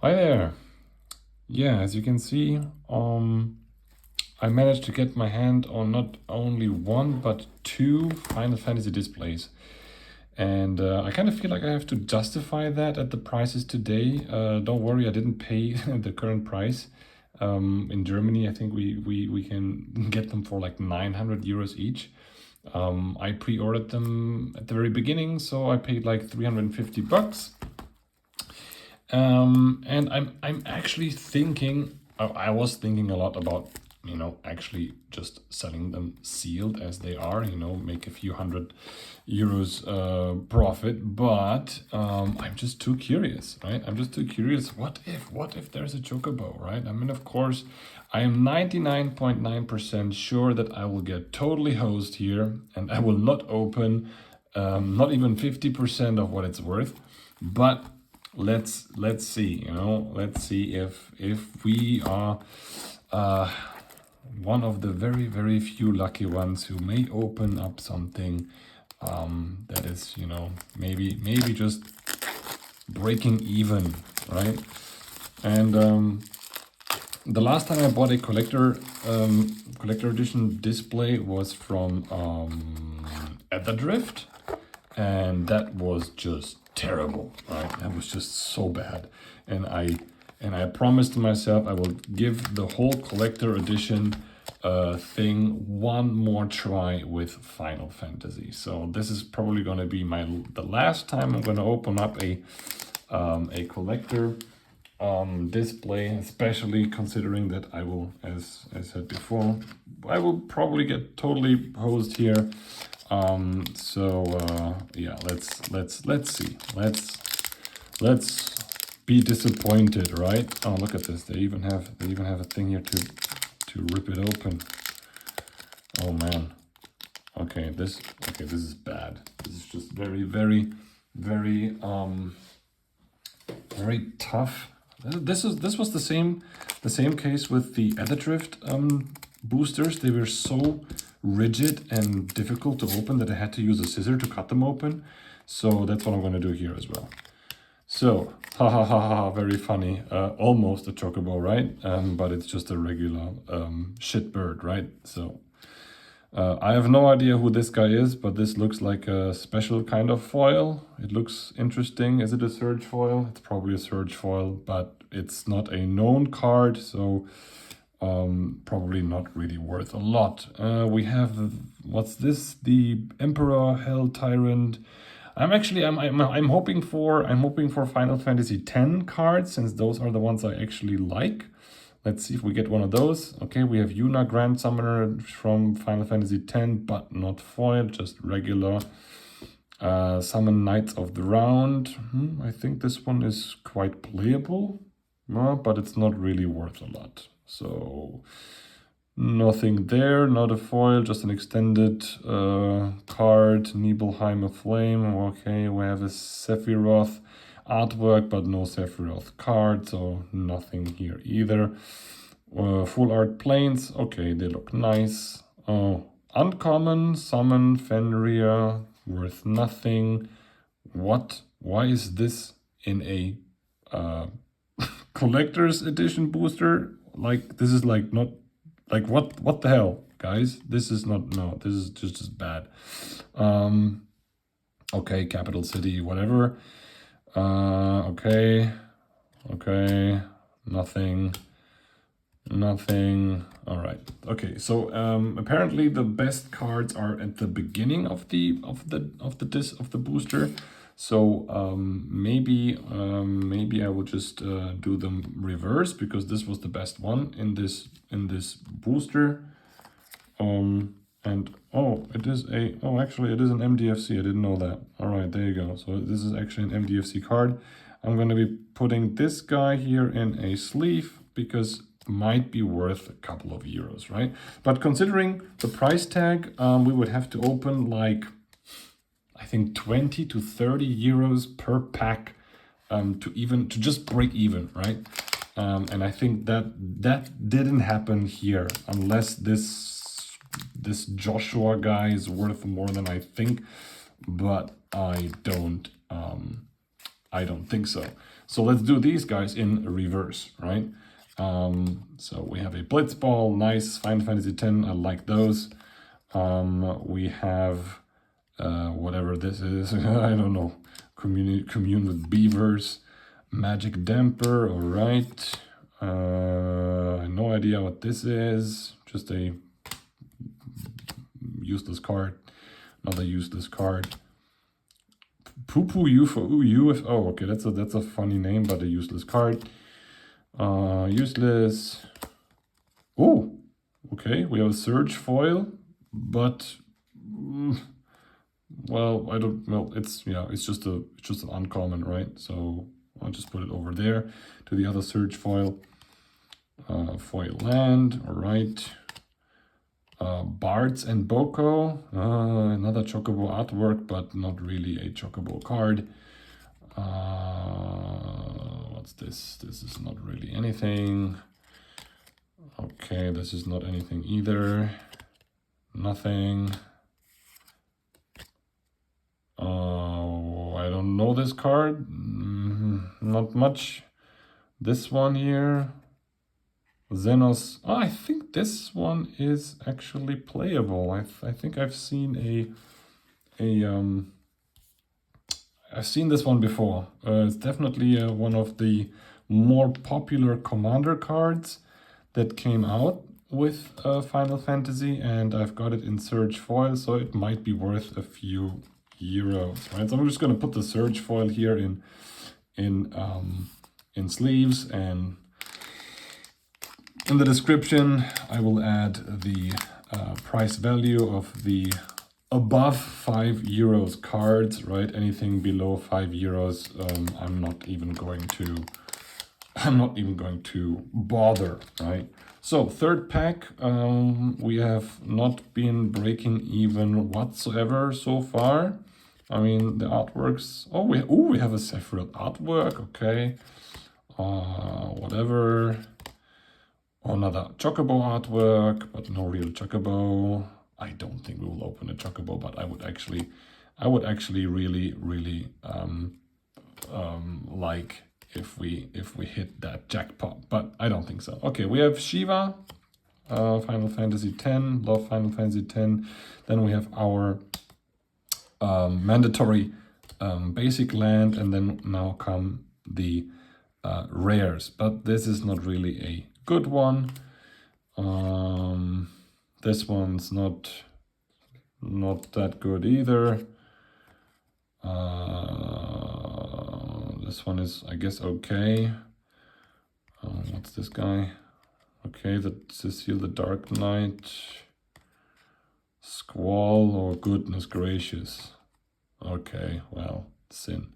Hi there. Yeah, as you can see, I managed to get my hand on not only one but two Final Fantasy displays. And I kind of feel like I have to justify that at the prices today. Don't worry, I didn't pay the current price. In Germany, I think we can get them for like 900 euros each. I pre-ordered them at the very beginning, so I paid like 350 bucks. And I'm actually thinking. I was thinking a lot about actually just selling them sealed as they are. Make a few hundred euros profit. But I'm just too curious, right? I'm just too curious. What if there's a chocobo, right? I mean, of course, I am 99.9% sure that I will get totally hosed here, and I will not open not even 50% of what it's worth. But let's see, let's see if we are one of the very few lucky ones who may open up something that is, maybe just breaking even, right? And the last time I bought a collector edition display was from Drift, and that was just terrible, right? That was just so bad. And I promised myself I will give the whole collector edition thing one more try with Final Fantasy. So this is probably going to be the last time I'm going to open up a collector display, especially considering that I will, as I said before, I will probably get totally hosed here. Yeah, let's see. Let's be disappointed, right? Oh, look at this. They even have a thing here to rip it open. Oh man. Okay, this is bad. This is just very very tough. This was the same case with the Drift boosters. They were so rigid and difficult to open that I had to use a scissor to cut them open. So that's what I'm going to do here as well. So, ha ha ha ha, very funny. Almost a chocobo, right? But it's just a regular shit bird, right? So, I have no idea who this guy is, but this looks like a special kind of foil. It looks interesting. Is it a surge foil? It's probably a surge foil, but it's not a known card, so probably not really worth a lot. We have what's this? The Emperor Hell Tyrant. I'm hoping for Final Fantasy X cards, since those are the ones I actually like. Let's see if we get one of those. Okay, we have Yuna Grand Summoner from Final Fantasy X, but not foil, just regular. Summon Knights of the Round. I think this one is quite playable, but it's not really worth a lot. So nothing there, not a foil, just an extended card. Nibelheim Flame. Okay, we have a Sephiroth artwork, but no Sephiroth card, so nothing here either. Full art planes. Okay, they look nice. Oh, uncommon summon Fenrir, worth nothing. What? Why is this in a collector's edition booster? Like, this is like not like what the hell, guys? This is not, no, this is just bad. Okay, capital city, whatever. Okay, nothing. All right. Okay, so apparently the best cards are at the beginning of the booster. So maybe I will just do them reverse, because this was the best one in this booster. And actually it is an MDFC. I didn't know that. All right, there you go. So this is actually an MDFC card. I'm going to be putting this guy here in a sleeve, because it might be worth a couple of euros, right? But considering the price tag, we would have to open like, I think 20 to 30 euros per pack to just break even, right? And I think that didn't happen here, unless this Joshua guy is worth more than I think, but I don't think so. So let's do these guys in reverse, right? So we have a Blitzball, nice, Final Fantasy X, I like those. We have whatever this is, I don't know, commune with beavers, magic damper, all right. No idea what this is, just a useless card, another useless card. Poo Poo UFO, okay, that's a funny name, but a useless card. Useless. Oh, okay, we have a Surge foil, but well, it's just an uncommon, right? So I'll just put it over there to the other Surge foil. Foil land, all right. Bards and Boko, another Chocobo artwork, but not really a Chocobo card. What's this? This is not really anything. Okay, this is not anything either. Nothing. I don't know this card. Not much. This one here. Xenos. Oh, I think this one is actually playable. I think I've seen I've seen this one before. It's definitely one of the more popular commander cards that came out with Final Fantasy, and I've got it in Surge foil, so it might be worth a few euros, right? So I'm just gonna put the Surge foil here in sleeves, and in the description I will add the price value of the above 5 euros cards, right? Anything below 5 euros, I'm not even going to bother, right? So third pack, we have not been breaking even whatsoever so far. I mean, the artworks, we have a Sephiroth artwork, okay. Whatever. Another Chocobo artwork, but no real Chocobo. I don't think we will open a Chocobo, but I would actually really like if we hit that jackpot, but I don't think so. Okay, we have Shiva, Final Fantasy X, love Final Fantasy X. Then we have our mandatory basic land, and then now come the rares, but this is not really a good one. This one's not that good either. This one is, I guess, okay. What's this guy? Okay, the Cecile the Dark Knight. Squall, or goodness gracious. Okay, well, sin.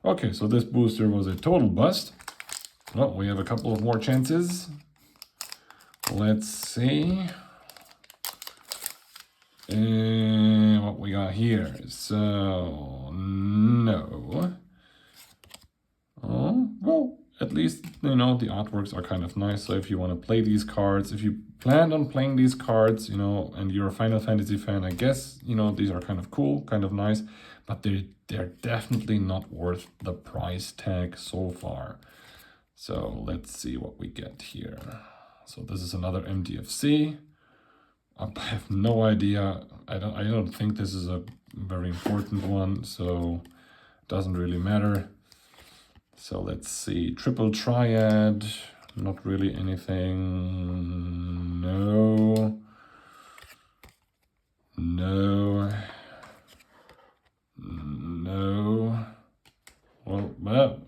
Okay, so this booster was a total bust. Well, we have a couple of more chances. Let's see what we got here. So, no. Oh, well, at least, the artworks are kind of nice. So if you want to play these cards, if you plan on playing these cards, and you're a Final Fantasy fan, I guess, these are kind of cool, kind of nice, but they're definitely not worth the price tag so far. So let's see what we get here. So this is another MDFC. I have no idea. I don't think this is a very important one, so it doesn't really matter. So let's see. Triple Triad. Not really anything. No. No. No. Well,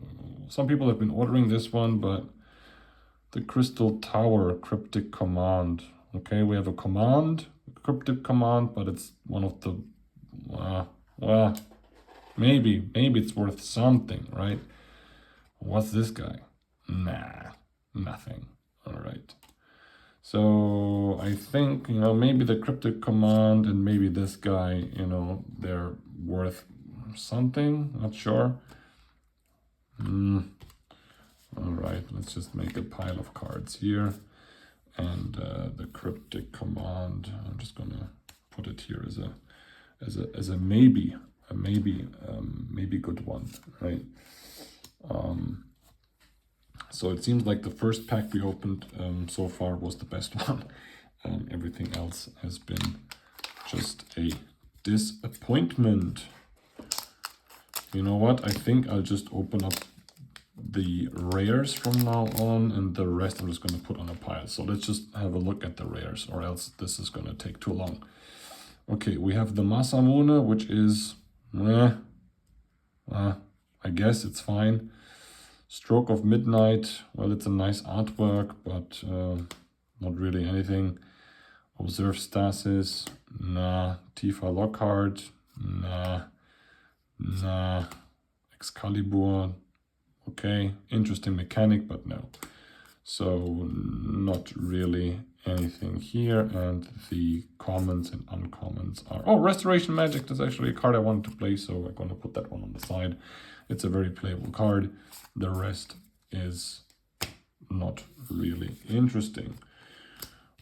some people have been ordering this one, but the Crystal Tower Cryptic Command. Okay, we have a command, cryptic command, but it's one of the, well, maybe it's worth something, right? What's this guy? Nah, nothing. All right. So I think, maybe the cryptic command and maybe this guy, they're worth something, not sure. All right, let's just make a pile of cards here. And the cryptic command, I'm just gonna put it here as a maybe good one, right? So it seems like the first pack we opened so far was the best one. Everything else has been just a disappointment. You know what? I think I'll just open up the rares from now on, and the rest I'm just going to put on a pile. So let's just have a look at the rares, or else this is going to take too long. Okay, we have the Masamune, which is, I guess it's fine. Stroke of Midnight, well, it's a nice artwork, but not really anything. Observe Stasis, nah. Tifa Lockhart, nah. Excalibur, okay. Interesting mechanic, but no. So not really anything here. And the commons and uncommons are... Oh, Restoration Magic, that's actually a card I wanted to play, so I'm going to put that one on the side. It's a very playable card. The rest is not really interesting.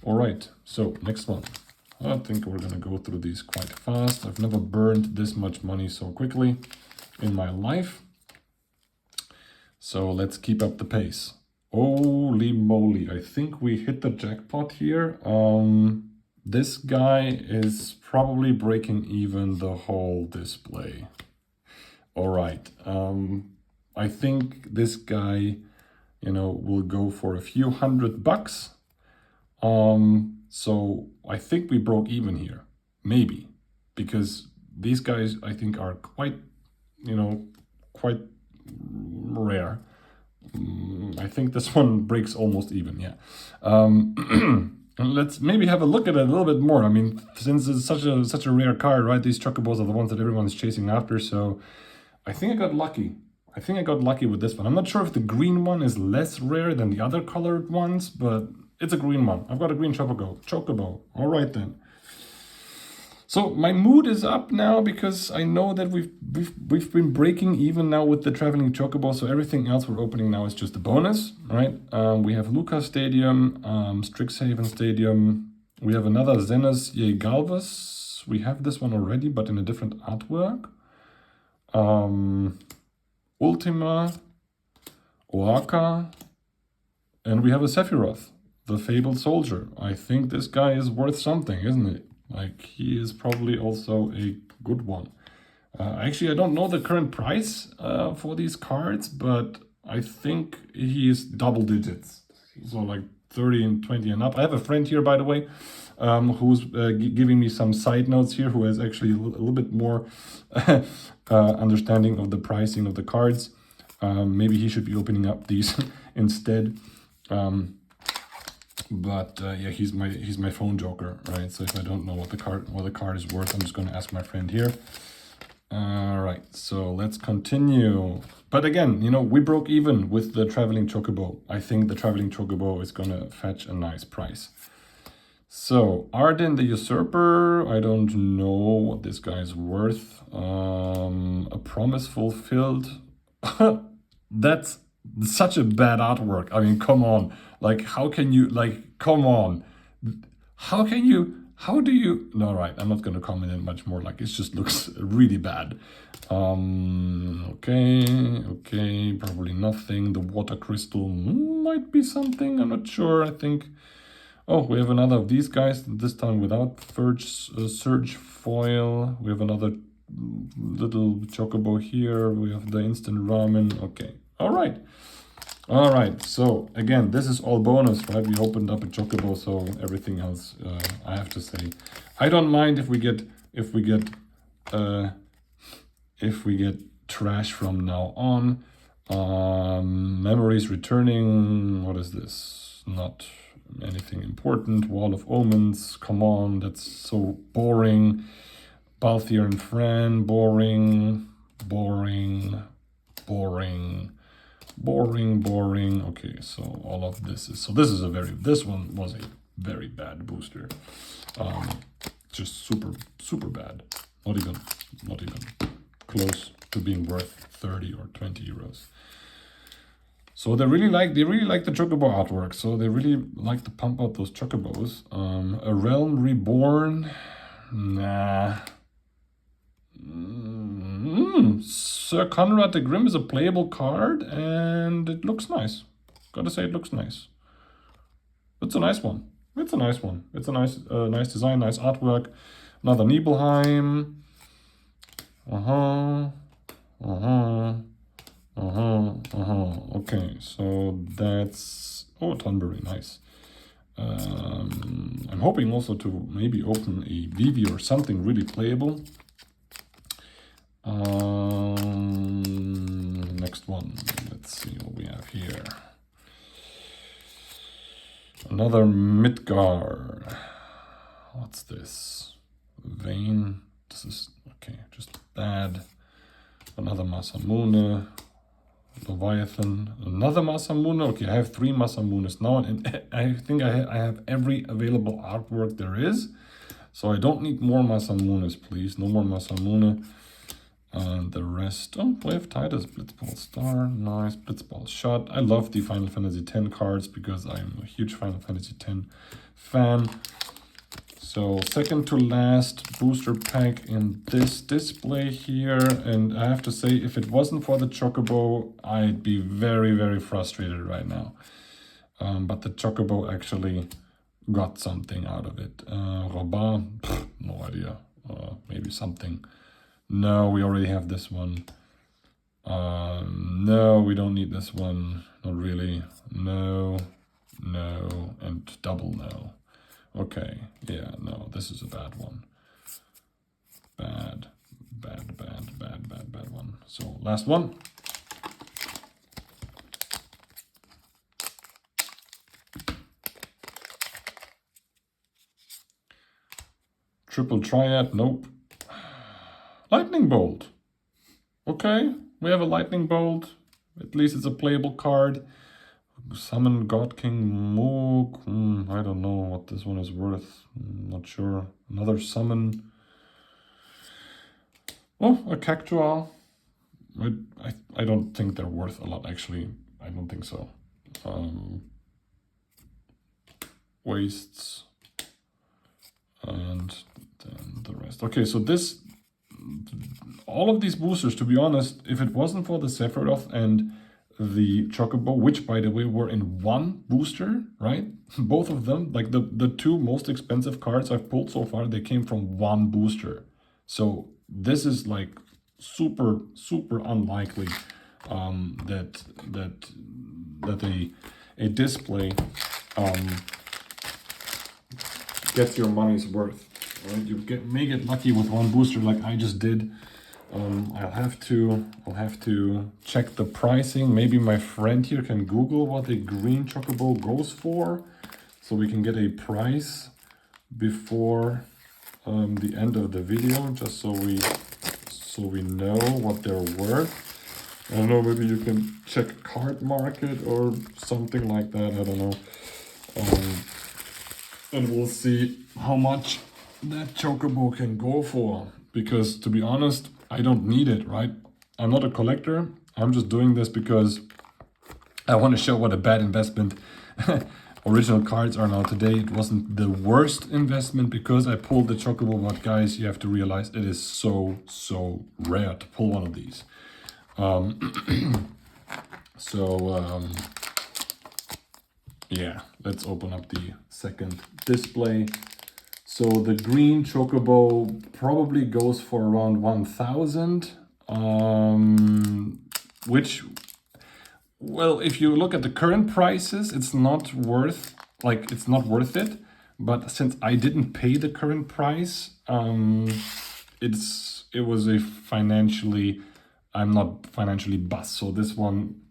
All right, so next one. I think we're going to go through these quite fast. I've never burned this much money so quickly in my life. So let's keep up the pace. Holy moly, I think we hit the jackpot here. This guy is probably breaking even the whole display. All right, I think this guy, you know, will go for a few $100. So I think we broke even here, maybe, because these guys I think are quite, you know, quite rare. I think this one breaks almost even, yeah. Let's maybe have a look at it a little bit more. I mean, since it's such a rare card, right? These chocobos are the ones that everyone's chasing after, so I think I got lucky. I think I got lucky with this one. I'm not sure if the green one is less rare than the other colored ones, but it's a green one. I've got a green chocobo. All right then. So my mood is up now because I know that we've been breaking even now with the Traveling Chocobo. So everything else we're opening now is just a bonus, right? We have Lucas Stadium, Strixhaven Stadium. We have another Zenas Galvas. We have this one already, but in a different artwork. Ultima, Oaka, and we have a Sephiroth, the Fabled Soldier. I think this guy is worth something, isn't it? Like, he is probably also a good one. Actually, I don't know the current price for these cards, but I think he is double digits. So like 30 and 20 and up. I have a friend here, by the way, who's giving me some side notes here, who has actually a little bit more understanding of the pricing of the cards. Maybe he should be opening up these instead. But yeah, he's my phone joker, right? So if I don't know what the card is worth, I'm just going to ask my friend here. All right, so let's continue. But again, you know, we broke even with the Traveling Chocobo. I think the Traveling Chocobo is going to fetch a nice price. So Arden the Usurper, I don't know what this guy is worth. A Promise Fulfilled. That's such a bad artwork. I mean, come on. Like, how can you, like, come on. How do you, no, right, I'm not going to comment in much more. Like, it just looks really bad. Okay, probably nothing. The Water Crystal might be something, I'm not sure, I think. Oh, we have another of these guys, this time without Surge Foil. We have another little Chocobo here. We have the Instant Ramen. Okay, all right. All right, so again, this is all bonus, right? We opened up a Chocobo, so everything else, I have to say, I don't mind if we get trash from now on. Memories returning. What is this? Not anything important. Wall of Omens. Come on, that's so boring. Balthier and Fran. Boring. Okay, so all of this is, this one was a very bad booster. Just super bad. Not even close to being worth 30 or 20 euros. So they really like the Chocobo artwork. So they really like to pump out those Chocobos. A Realm Reborn. Nah. Sir Conrad the Grim is a playable card, and it looks nice. Gotta say, it looks nice. It's a nice one. It's a nice one. It's a nice, nice design, nice artwork. Another Nibelheim. Okay, so that's... Oh, Tonberry, nice. I'm hoping also to maybe open a Vivi or something really playable. Next one. Let's see what we have here. Another Midgar. What's this? Vein. This is okay, just bad. Another Masamune. Leviathan. Another Masamune. Okay, I have 3 Masamunes now, and I think I have every available artwork there is. So I don't need more Masamunes, please. No more Masamune. And the rest. Oh, we have Titus, Blitzball Star. Nice. Blitzball Shot. I love the Final Fantasy X cards because I'm a huge Final Fantasy X fan. So second to last booster pack in this display here, and I have to say, if it wasn't for the Chocobo, I'd be very, very frustrated right now. But the Chocobo actually got something out of it. Robin, no idea. Maybe something. No, we already have this one. No, we don't need this one. Not really. No, no, and double no. Okay, yeah, no, this is a bad one. Bad one. So, last one. Triple Triad, nope. Lightning Bolt. Okay, we have a Lightning Bolt. At least it's a playable card. Summon God King Moog. I don't know what this one is worth. Not sure. Another summon. Oh, a Cactuar. I don't think they're worth a lot, actually. I don't think so. Wastes. And then the rest. Okay, so this... All of these boosters, to be honest, if it wasn't for the Sephiroth and the Chocobo, which by the way were in one booster, right? Both of them, like the 2 most expensive cards I've pulled so far, they came from one booster. So this is like super unlikely that a display gets your money's worth. Right? You may get lucky with one booster like I just did. I'll have to check the pricing. Maybe my friend here can Google what a green Chocobo goes for, so we can get a price before the end of the video, just so we know what they're worth. I don't know, maybe you can check Card Market or something like that. I don't know, and we'll see how much that Chocobo can go for. Because to be honest, I don't need it, right? I'm not a collector. I'm just doing this because I want to show what a bad investment original cards are now today. It wasn't the worst investment because I pulled the Chocobo, but guys, you have to realize it is so rare to pull one of these. Yeah, let's open up the second display. So the green Chocobo probably goes for around 1,000, which, well, if you look at the current prices, it's not worth it. But since I didn't pay the current price, it was a financially, I'm not financially bust. So this one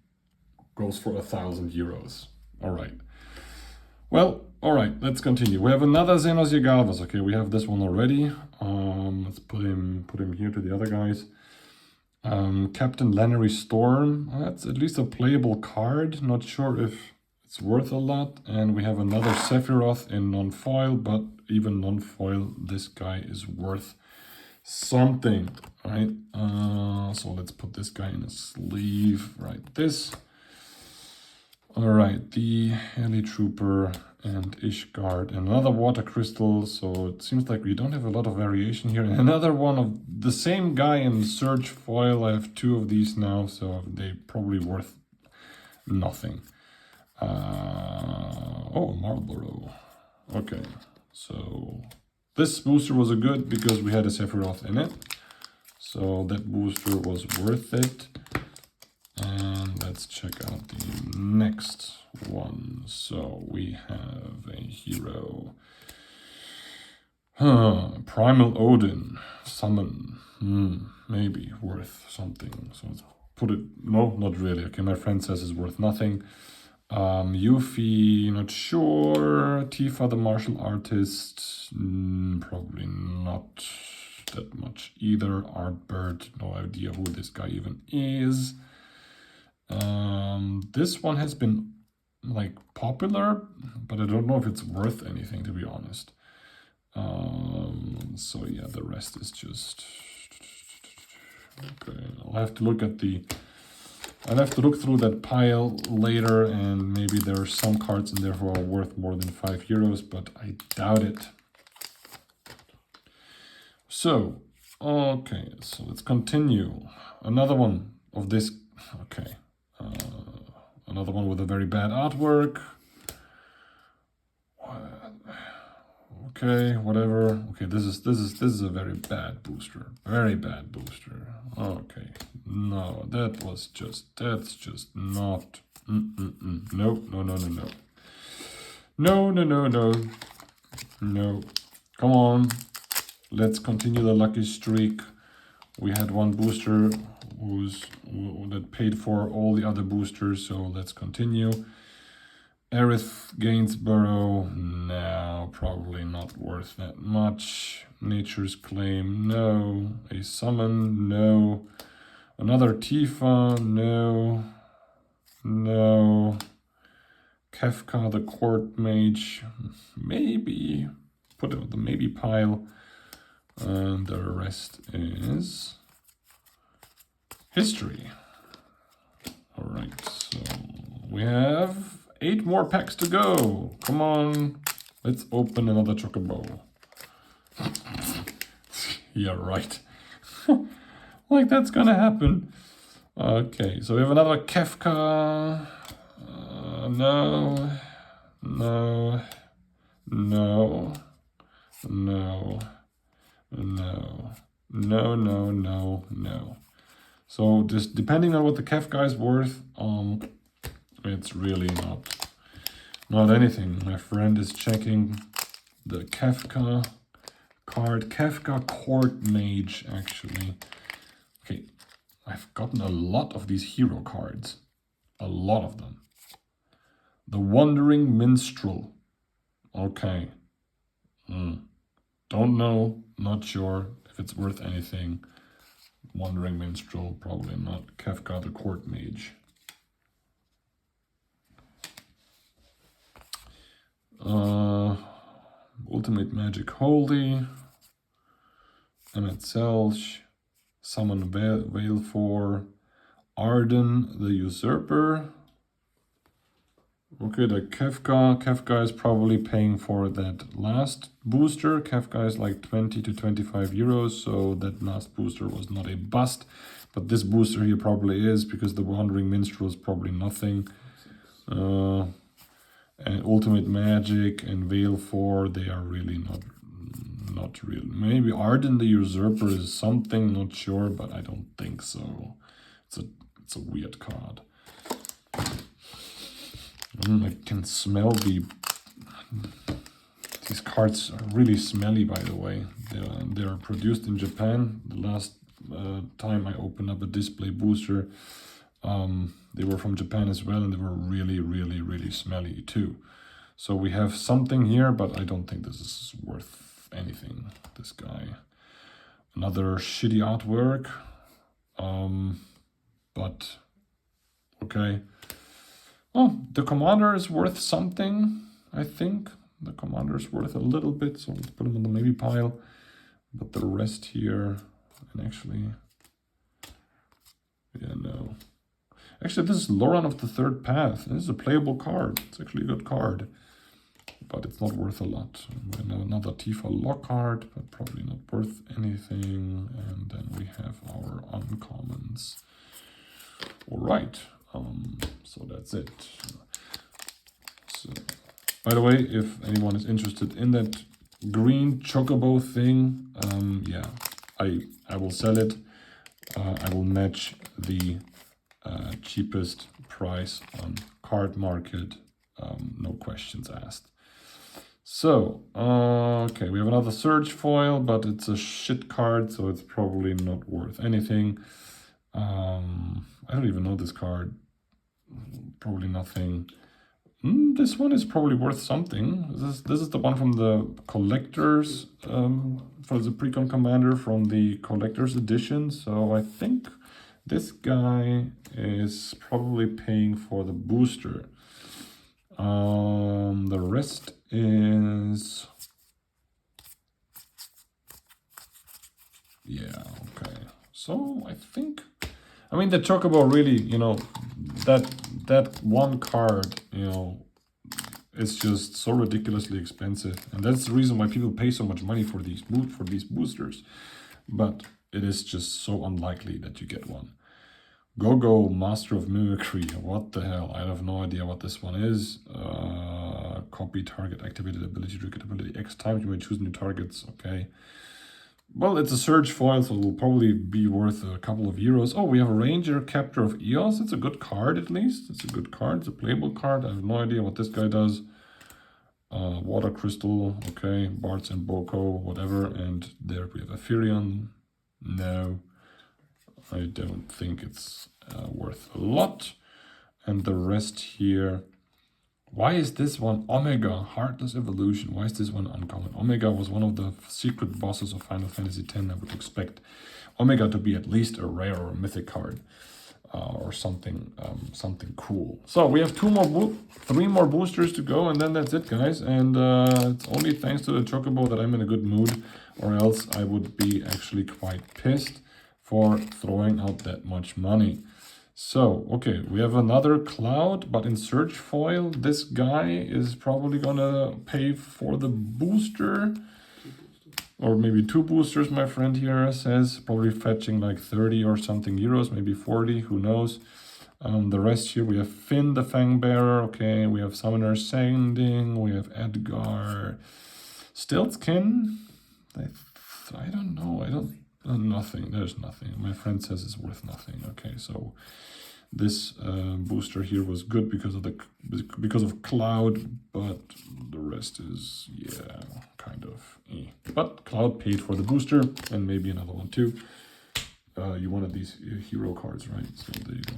goes for 1,000 euros. All right. Well, all right, let's continue. We have another Xenos Yagavas. Okay, we have this one already. Let's put him here to the other guys. Captain Lannery Storm. That's at least a playable card. Not sure if it's worth a lot. And we have another Sephiroth in non-foil, but even non-foil, this guy is worth something, right? So let's put this guy in a sleeve, right? This. All right, the Heli Trooper and Ishgard, and another Water Crystal, so it seems like we don't have a lot of variation here. And another one of the same guy in Surge Foil. I have 2 of these now, so they probably worth nothing. Oh, Marlboro. Okay, so this booster was a good because we had a Sephiroth in it. So that booster was worth it. And let's check out the next one. So we have a hero. Primal Odin. Summon. Maybe worth something. So let's put it... No, not really. Okay, my friend says it's worth nothing. Yuffie, not sure. Tifa, the martial artist, probably not that much either. Artbird, no idea who this guy even is. This one has been like popular, but I don't know if it's worth anything, to be honest. So yeah, the rest is just... Okay, I'll have to look at the... I'll have to look through that pile later, and maybe there are some cards in there who are worth more than €5, but I doubt it. So, okay, so let's continue. Another one of this, okay. Another one with a very bad artwork. Okay, whatever. Okay, this is a very bad booster. Very bad booster. Okay. No, that's just not. No. No. Come on. Let's continue the lucky streak. We had one booster that paid for all the other boosters, so let's continue. Aerith Gainsborough, no, probably not worth that much. Nature's Claim, no. A Summon, no. Another Tifa, no. No. Kefka, the Court Mage, maybe. Put it on the maybe pile. And the rest is history. Alright, so we have 8 more packs to go. Come on, let's open another Chocobo. Yeah, right. Like that's gonna happen. Okay, so we have another Kefka. No. So just depending on what the Kefka is worth, it's really not anything. My friend is checking the Kefka card. Kefka Court Mage, actually. Okay, I've gotten a lot of these hero cards. A lot of them. The Wandering Minstrel. Okay. Don't know, not sure if it's worth anything. Wandering Minstrel, probably not. Kefka the Court Mage. Ultimate Magic Holy. Emmet Selch. Summon Veilfor. Arden the Usurper. Okay, the Kefka is probably paying for that last booster. Kefka is like 20 to 25 euros, so that last booster was not a bust. But this booster here probably is, because the Wandering Minstrel is probably nothing. And Ultimate Magic and Veilfor, they are really not real. Maybe Arden the Usurper is something, not sure, but I don't think so. It's a weird card. I can smell these cards are really smelly, by the way. They are produced in Japan. The last time I opened up a display booster, they were from Japan as well, and they were really smelly too. So we have something here, but I don't think this is worth anything, this guy. Another shitty artwork, but okay. Oh, the commander is worth something, I think. The commander is worth a little bit, so let's put him on the maybe pile. But the rest here, and actually, yeah, no. Actually, this is Loran of the Third Path. This is a playable card. It's actually a good card, but it's not worth a lot. And another Tifa Lockhart, but probably not worth anything. And then we have our uncommons. All right. So that's it. By the way, if anyone is interested in that green chocobo thing, yeah, I will sell it. I will match the cheapest price on card market, no questions asked. So, okay, we have another search foil, but it's a shit card, so it's probably not worth anything. I don't even know this card. Probably nothing. This one is probably worth something. This is the one from the collectors, for the Precon Commander from the collector's edition. So I think this guy is probably paying for the booster. The rest is... yeah, okay. So I think... I mean, the Chocobo really, you know, that one card, you know, is just so ridiculously expensive. And that's the reason why people pay so much money for these boosters. But it is just so unlikely that you get one. Go, Master of Mimicry. What the hell? I have no idea what this one is. Copy target activated ability, triggered ability X times. You may choose new targets. Okay. Well, it's a surge foil, so it will probably be worth a couple of euros. Oh, we have a Ranger, Captor of Eos. It's a good card, at least. It's a good card. It's a playable card. I have no idea what this guy does. Water Crystal. Okay. Bards and Boko, whatever. And there we have Apherion. No. I don't think it's worth a lot. And the rest here... why is this one Omega, Heartless Evolution? Why is this one uncommon? Omega was one of the secret bosses of Final Fantasy X. I would expect Omega to be at least a rare or a mythic card. Or something cool. So we have three more boosters to go, and then that's it, guys. And it's only thanks to the Chocobo that I'm in a good mood, or else I would be actually quite pissed for throwing out that much money. So, okay, we have another Cloud, but in search foil, this guy is probably gonna pay for the booster. Or maybe two boosters, my friend here says. Probably fetching like 30 or something euros, maybe 40, who knows. The rest here, we have Finn the Fangbearer, okay. We have Summoner Sanding, we have Edgar. Stiltskin? I don't know, nothing, there's nothing. My friend says it's worth nothing. Okay, so this booster here was good because of Cloud, but the rest is, yeah, kind of But Cloud paid for the booster, and maybe another one too. You wanted these hero cards, right? So there you go.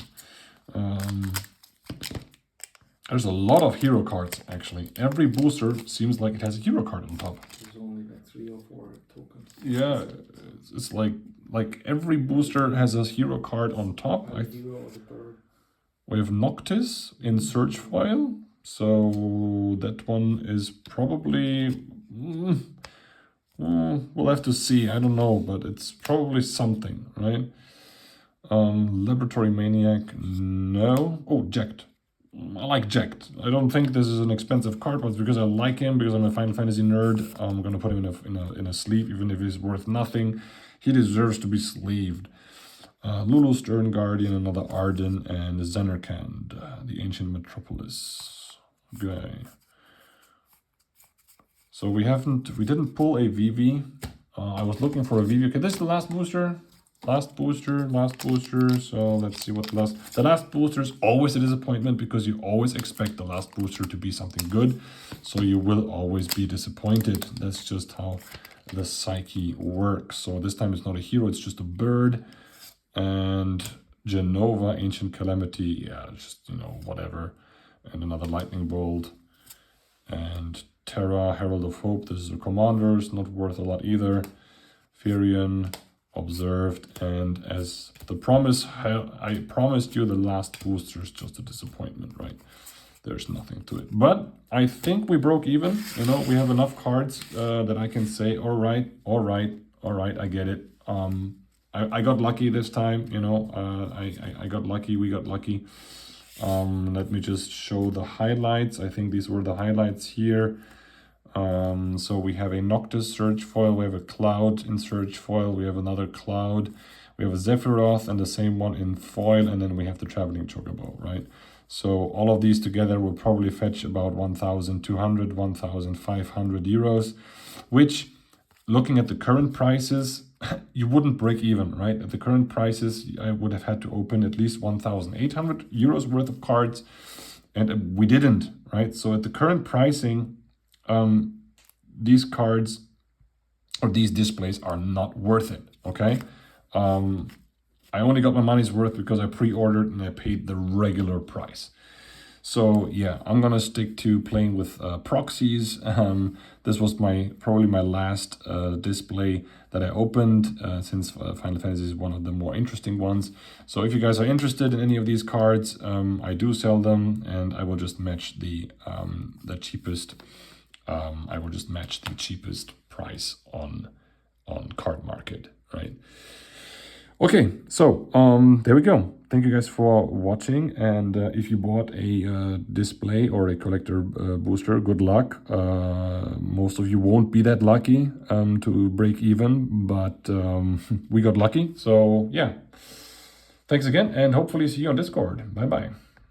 There's a lot of hero cards, actually. Every booster seems like it has a hero card on top. There's only like 3 or 4 tokens. Yeah, it's like every booster has a hero card on top. We have Noctis in search foil, so that one is probably... we'll have to see, I don't know, but it's probably something, right? Laboratory Maniac, no. Oh, Jacked. I like Jacked. I don't think this is an expensive card, but it's because I like him, because I'm a Final Fantasy nerd. I'm gonna put him in a sleeve, even if he's worth nothing. He deserves to be sleeved. Lulu Stern Guardian, another Arden, and Zenerkand, the Ancient Metropolis. Okay. So we didn't pull a VV. I was looking for a VV. Okay, this is the last booster. Last booster. So let's see what the last booster is always a disappointment, because you always expect the last booster to be something good. So you will always be disappointed. That's just how the psyche works. So this time it's not a hero, it's just a bird. And Genova, Ancient Calamity, yeah, just, you know, whatever. And another Lightning Bolt. And Terra, Herald of Hope, this is a commander's, not worth a lot either. Firion, Observed, and as the promise, I promised you, the last booster is just a disappointment, right? There's nothing to it. But I think we broke even, you know, we have enough cards that I can say, all right, I get it. I got lucky this time, you know, I got lucky, we got lucky. Let me just show the highlights. I think these were the highlights here. So we have a Noctis search foil, we have a Cloud in search foil, we have another Cloud, we have a Sephiroth and the same one in foil, and then we have the Traveling Chocobo, right? So all of these together will probably fetch about 1,200, 1,500 euros, which, looking at the current prices, you wouldn't break even, right? At the current prices, I would have had to open at least 1,800 euros worth of cards, and we didn't, right? So at the current pricing, these cards or these displays are not worth it, okay? I only got my money's worth because I pre-ordered and I paid the regular price. So yeah, I'm gonna stick to playing with proxies. This was probably my last display that I opened, since Final Fantasy is one of the more interesting ones. So if you guys are interested in any of these cards, I do sell them, and I will just match the cheapest. I will just match the cheapest price on Card Market, right? Okay, so there we go. Thank you guys for watching, and if you bought a display or a collector booster, good luck. Most of you won't be that lucky to break even, but we got lucky. So yeah, thanks again, and hopefully see you on Discord. Bye bye.